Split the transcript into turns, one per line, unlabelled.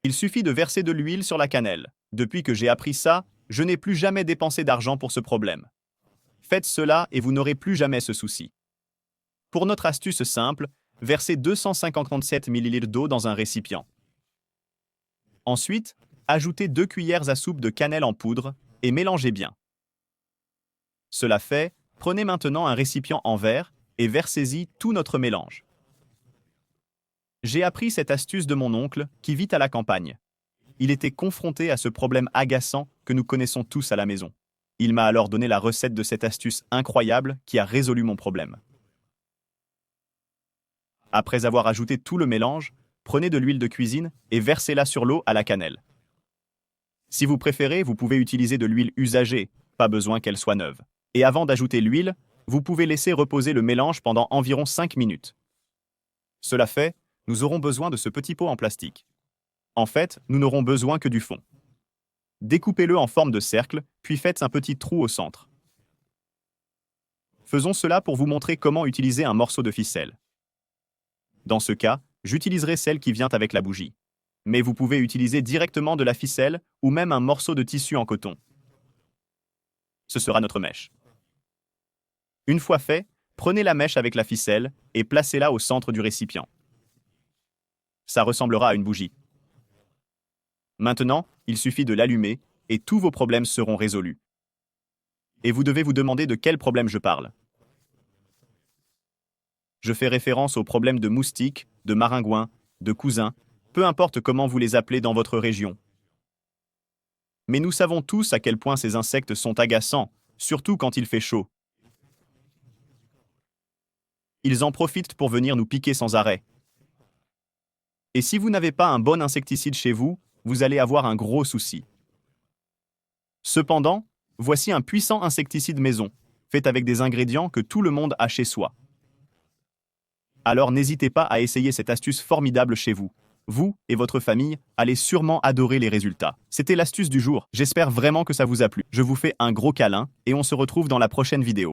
Il suffit de verser de l'huile sur la cannelle. Depuis que j'ai appris ça, je n'ai plus jamais dépensé d'argent pour ce problème. Faites cela et vous n'aurez plus jamais ce souci. Pour notre astuce simple, versez 257 ml d'eau dans un récipient. Ensuite, ajoutez 2 cuillères à soupe de cannelle en poudre et mélangez bien. Cela fait, prenez maintenant un récipient en verre et versez-y tout notre mélange. J'ai appris cette astuce de mon oncle qui vit à la campagne. Il était confronté à ce problème agaçant que nous connaissons tous à la maison. Il m'a alors donné la recette de cette astuce incroyable qui a résolu mon problème. Après avoir ajouté tout le mélange, prenez de l'huile de cuisine et versez-la sur l'eau à la cannelle. Si vous préférez, vous pouvez utiliser de l'huile usagée, pas besoin qu'elle soit neuve. Et avant d'ajouter l'huile, vous pouvez laisser reposer le mélange pendant environ 5 minutes. Cela fait, nous aurons besoin de ce petit pot en plastique. En fait, nous n'aurons besoin que du fond. Découpez-le en forme de cercle, puis faites un petit trou au centre. Faisons cela pour vous montrer comment utiliser un morceau de ficelle. Dans ce cas, j'utiliserai celle qui vient avec la bougie. Mais vous pouvez utiliser directement de la ficelle ou même un morceau de tissu en coton. Ce sera notre mèche. Une fois fait, prenez la mèche avec la ficelle et placez-la au centre du récipient. Ça ressemblera à une bougie. Maintenant, il suffit de l'allumer et tous vos problèmes seront résolus. Et vous devez vous demander de quel problème je parle. Je fais référence aux problèmes de moustiques, de maringouins, de cousins, peu importe comment vous les appelez dans votre région. Mais nous savons tous à quel point ces insectes sont agaçants, surtout quand il fait chaud. Ils en profitent pour venir nous piquer sans arrêt. Et si vous n'avez pas un bon insecticide chez vous, vous allez avoir un gros souci. Cependant, voici un puissant insecticide maison, fait avec des ingrédients que tout le monde a chez soi. Alors n'hésitez pas à essayer cette astuce formidable chez vous. Vous et votre famille allez sûrement adorer les résultats. C'était l'astuce du jour. J'espère vraiment que ça vous a plu. Je vous fais un gros câlin et on se retrouve dans la prochaine vidéo.